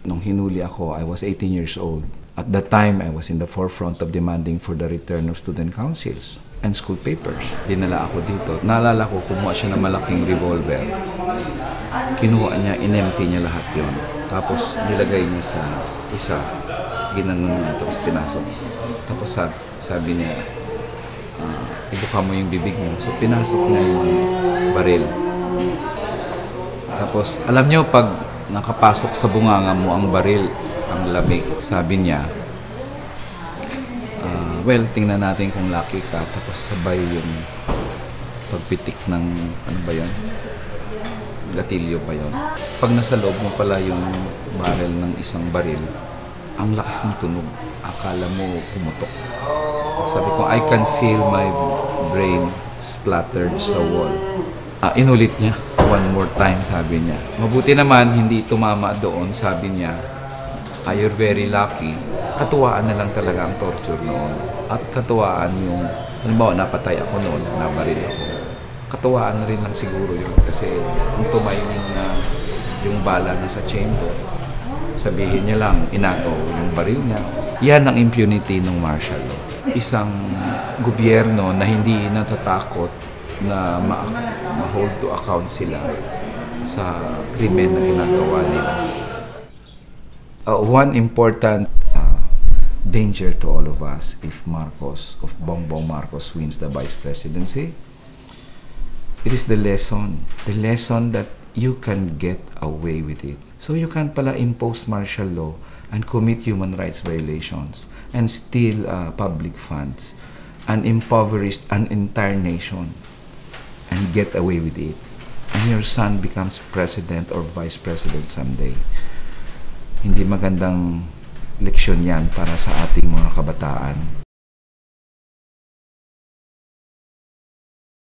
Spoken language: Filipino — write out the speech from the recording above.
Nung hinuli ako, I was 18 years old. At that time, I was in the forefront of demanding for the return of student councils and school papers. Dinala ako dito. Naalala ko, kumuha siya ng malaking revolver. Kinuha niya, in-empty niya lahat yon. Tapos nilagay niya sa isa. Ginanon niya, tapos pinasok. Tapos sabi niya, ibuka mo yung bibig mo. So pinasok niya yung baril. Tapos alam niyo, pag nakapasok sa bunganga mo ang baril, ang lamig, sabi niya, well, tingnan natin kung lucky ka. Tapos sabay yung pagpitik ng, ano ba yun? Gatilyo pa yun. Pag nasa loob mo pala yung barrel ng isang baril, ang lakas ng tunog. Akala mo pumutok. Sabi ko, I can feel my brain splattered sa wall. Inulit niya, one more time, sabi niya. Mabuti naman, hindi tumama doon, sabi niya, you're very lucky. Katuwaan na lang talaga ang torture noon. At katuwaan yung, halimbawa, napatay ako noon, nabaril ako. Katuwaan na rin lang siguro yun. Kasi kung tumayong yung bala na sa chamber, sabihin niya lang, inagaw yung baril niya. Yan ang impunity ng martial law. Isang gobyerno na hindi natatakot na ma-hold to account sila sa krimen na ginagawa nila. One important danger to all of us if Bongbong Marcos wins the vice presidency, it is the lesson that you can get away with it. So you can't pala impose martial law and commit human rights violations and steal public funds and impoverish an entire nation and get away with it. And your son becomes president or vice president someday. Hindi magandang leksyon yan para sa ating mga kabataan.